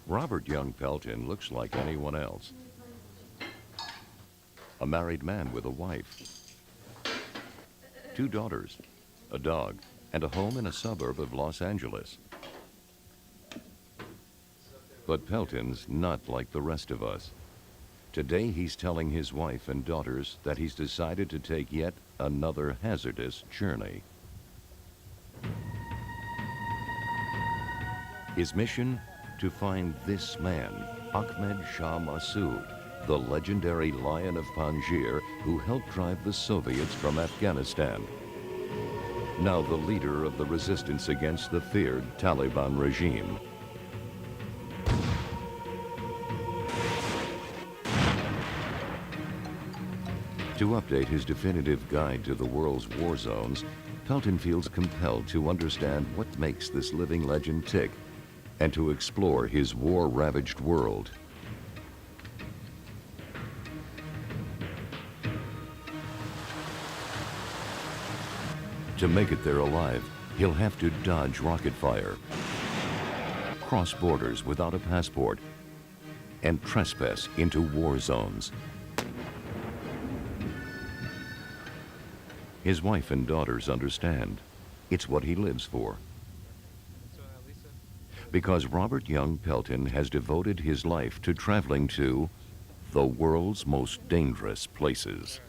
Robert Young Pelton looks like anyone else. A married man with a wife, 2 daughters, a dog, and a home in a suburb of Los Angeles. But Pelton's not like the rest of us. Today he's telling his wife and daughters that he's decided to take yet another hazardous journey. His mission? To find this man, Ahmed Shah Massoud, the legendary Lion of Panjsher who helped drive the Soviets from Afghanistan. Now the leader of the resistance against the feared Taliban regime. To update his definitive guide to the world's war zones, Pelton feels compelled to understand what makes this living legend tick and to explore his war-ravaged world. To make it there alive, he'll have to dodge rocket fire, cross borders without a passport, and trespass into war zones. His wife and daughters understand. It's what he lives for. Because Robert Young Pelton has devoted his life to traveling to the world's most dangerous places.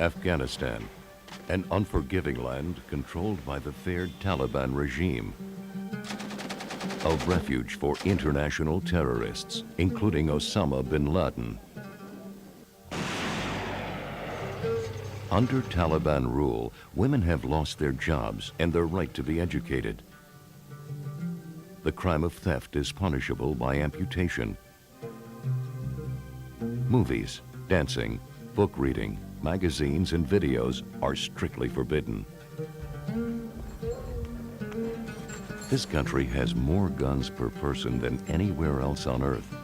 Afghanistan, an unforgiving land controlled by the feared Taliban regime. A refuge for international terrorists, including Osama bin Laden. Under Taliban rule, women have lost their jobs and their right to be educated. The crime of theft is punishable by amputation. Movies, dancing, book reading, magazines and videos are strictly forbidden. This country has more guns per person than anywhere else on Earth.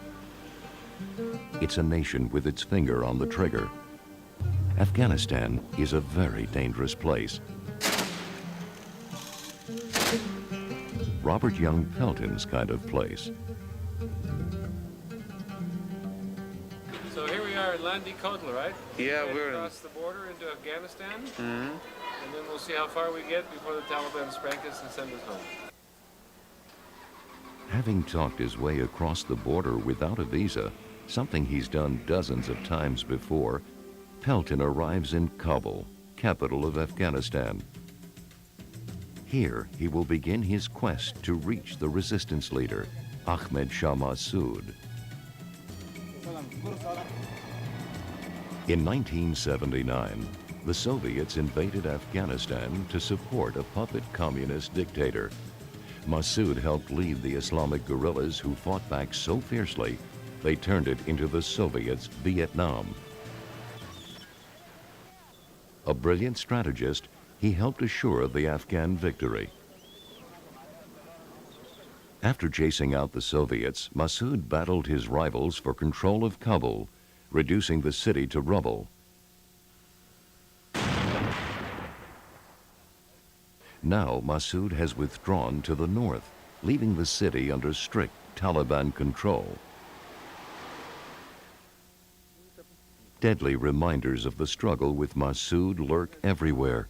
It's a nation with its finger on the trigger. Afghanistan is a very dangerous place. Robert Young Pelton's kind of place. So here we are in Landi Kotla, right? Yeah, we're across the border into Afghanistan, and then we'll see how far we get before the Taliban spank us and send us home. Having talked his way across the border without a visa, something he's done dozens of times before, Pelton arrives in Kabul, capital of Afghanistan. Here, he will begin his quest to reach the resistance leader, Ahmed Shah Massoud. In 1979, the Soviets invaded Afghanistan to support a puppet communist dictator. Massoud helped lead the Islamic guerrillas who fought back so fiercely, they turned it into the Soviets' Vietnam. A brilliant strategist, he helped assure the Afghan victory. After chasing out the Soviets, Massoud battled his rivals for control of Kabul, reducing the city to rubble. Now Massoud has withdrawn to the north, leaving the city under strict Taliban control. Deadly reminders of the struggle with Massoud lurk everywhere.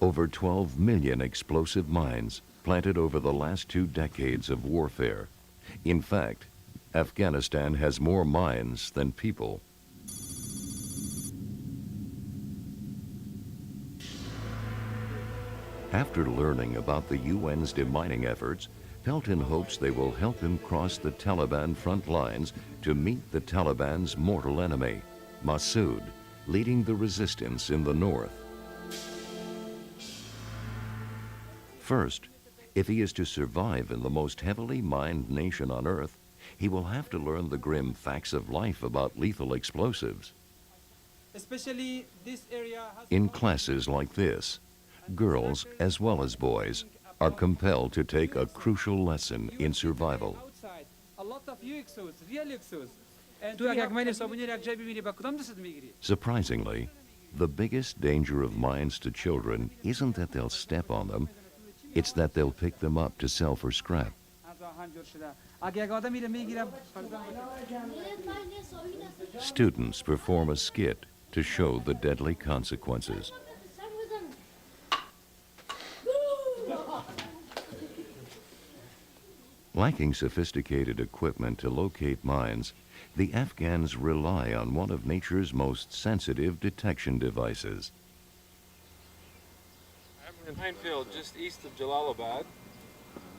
Over 12 million explosive mines planted over the last 2 decades of warfare. In fact, Afghanistan has more mines than people. After learning about the UN's demining efforts, Pelton hopes they will help him cross the Taliban front lines to meet the Taliban's mortal enemy, Masood, leading the resistance in the north. First, if he is to survive in the most heavily mined nation on Earth, he will have to learn the grim facts of life about lethal explosives. Especially this area has In classes like this, girls as well as boys are compelled to take a crucial lesson in survival. outside a lot of UXOs, real UXOs. And we have Surprisingly, the biggest danger of mines to children isn't that they'll step on them, it's that they'll pick them up to sell for scrap. Students perform a skit to show the deadly consequences. Lacking sophisticated equipment to locate mines, the Afghans rely on one of nature's most sensitive detection devices. I'm in minefield just east of Jalalabad,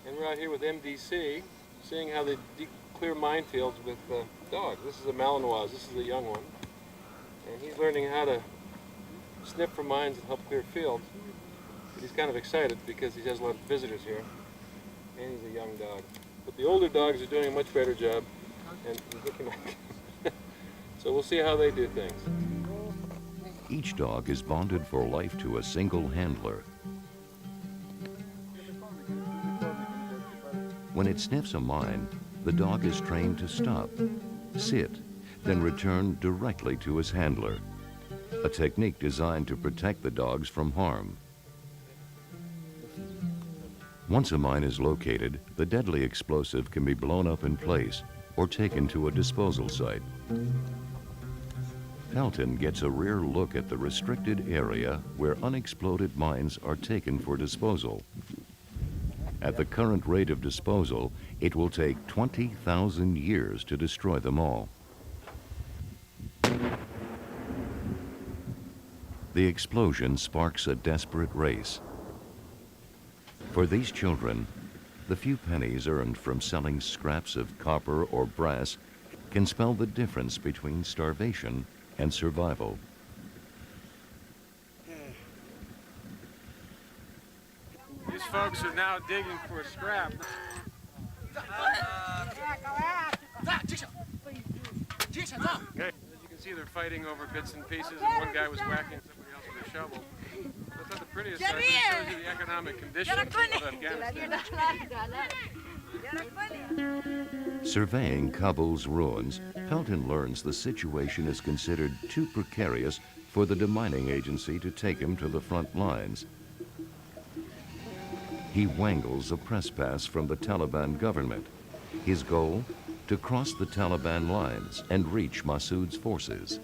and we're out here with MDC, seeing how they clear minefields with dogs. This is a Malinois, this is a young one, and he's learning how to sniff for mines and help clear fields. But he's kind of excited because he has a lot of visitors here, and he's a young dog. But the older dogs are doing a much better job, and he's looking like so we'll see how they do things. Each dog is bonded for life to a single handler. When it sniffs a mine, the dog is trained to stop, sit, then return directly to his handler, a technique designed to protect the dogs from harm. Once a mine is located, the deadly explosive can be blown up in place or taken to a disposal site. Pelton gets a rare look at the restricted area where unexploded mines are taken for disposal. At the current rate of disposal, it will take 20,000 years to destroy them all. The explosion sparks a desperate race. For these children, the few pennies earned from selling scraps of copper or brass can spell the difference between starvation and survival. These folks are now digging for scrap. Okay. As you can see, they're fighting over bits and pieces, and one guy was whacking somebody else with a shovel. That's not the prettiest side, but it shows you the economic condition of Afghanistan. Surveying Kabul's ruins, Pelton learns the situation is considered too precarious for the demining agency to take him to the front lines. He wangles a press pass from the Taliban government. His goal? To cross the Taliban lines and reach Masood's forces.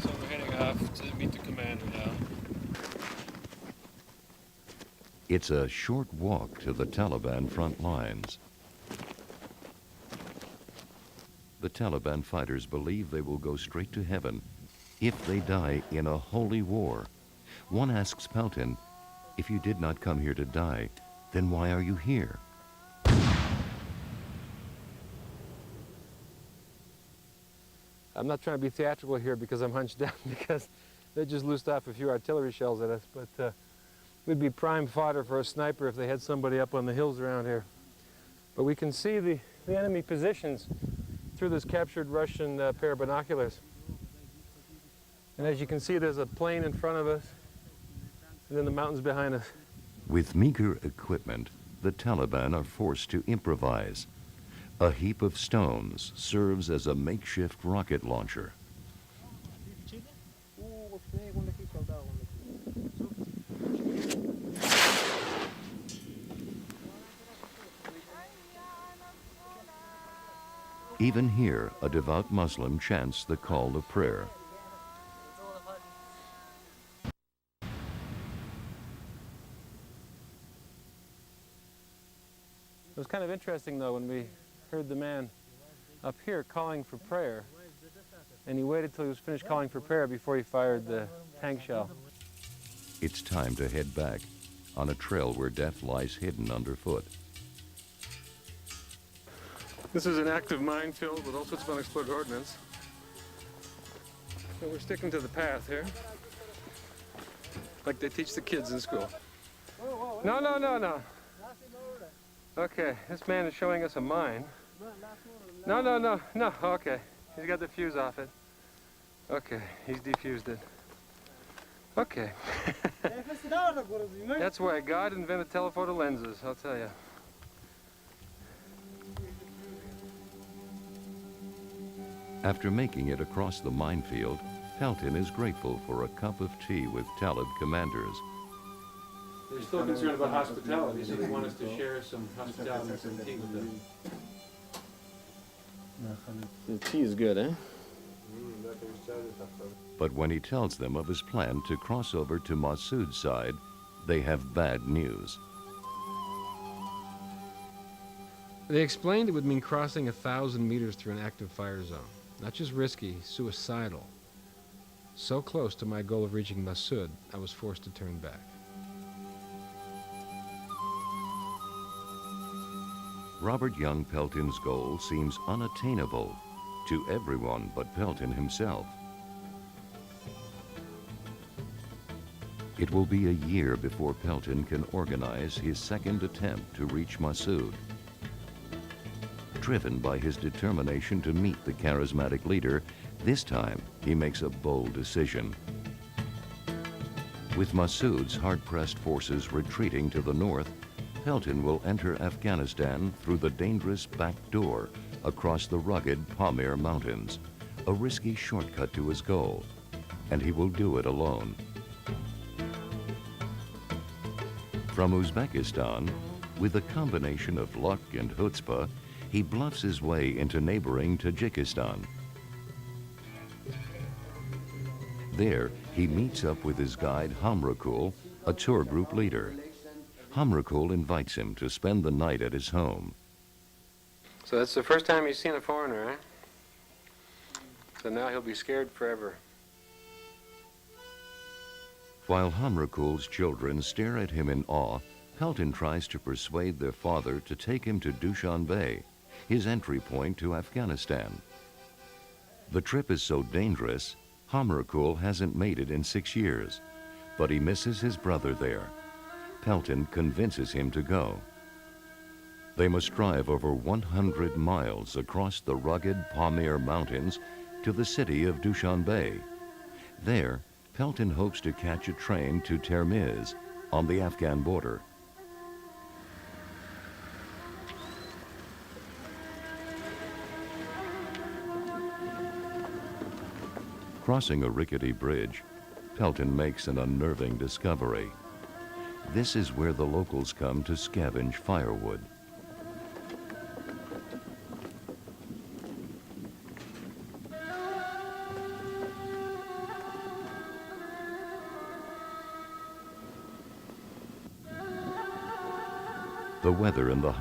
So we're heading off to meet the commander now. It's a short walk to the Taliban front lines. The Taliban fighters believe they will go straight to heaven if they die in a holy war. One asks Pelton, if you did not come here to die, then why are you here? I'm not trying to be theatrical here because I'm hunched down because they just loosed off a few artillery shells at us, but we'd be prime fodder for a sniper if they had somebody up on the hills around here. But we can see the enemy positions through this captured Russian pair of binoculars. And as you can see, there's a plane in front of us, and then the mountains behind us. With meager equipment, the Taliban are forced to improvise. A heap of stones serves as a makeshift rocket launcher. Even here, a devout Muslim chants the call to prayer. It was kind of interesting, though, when we heard the man up here calling for prayer. and he waited till he was finished calling for prayer before he fired the tank shell. It's time to head back on a trail where death lies hidden underfoot. This is an active minefield with all sorts of unexplored ordnance. So we're sticking to the path here, like they teach the kids in school. No, no, no, no. Okay, this man is showing us a mine. No, no, no, no, okay. He's got the fuse off it. Okay, he's defused it. Okay. That's why God invented telephoto lenses, I'll tell you. After making it across the minefield, Pelton is grateful for a cup of tea with Talib commanders. They're still concerned about hospitality, so they want us to share some hospitality and some tea with them. The tea is good, eh? But when he tells them of his plan to cross over to Masood's side, they have bad news. They explained it would mean crossing 1,000 meters through an active fire zone. Not just risky, suicidal. So close to my goal of reaching Masood, I was forced to turn back. Robert Young Pelton's goal seems unattainable to everyone but Pelton himself. It will be a year before Pelton can organize his second attempt to reach Masood. Driven by his determination to meet the charismatic leader, this time he makes a bold decision. With Masood's hard-pressed forces retreating to the north, Pelton will enter Afghanistan through the dangerous back door across the rugged Pamir Mountains, a risky shortcut to his goal, and he will do it alone. From Uzbekistan, with a combination of luck and chutzpah, he bluffs his way into neighboring Tajikistan. There, he meets up with his guide Hamrakul, a tour group leader. Hamrakul invites him to spend the night at his home. So that's the first time he's seen a foreigner, eh? So now he'll be scared forever. While Hamrakul's children stare at him in awe, Pelton tries to persuade their father to take him to Dushanbe, his entry point to Afghanistan. The trip is so dangerous, Hamrakul hasn't made it in 6 years, but he misses his brother there. Pelton convinces him to go. They must drive over 100 miles across the rugged Pamir Mountains to the city of Dushanbe. There, Pelton hopes to catch a train to Termiz on the Afghan border. Crossing a rickety bridge, Pelton makes an unnerving discovery. This is where the locals come to scavenge firewood. The weather in the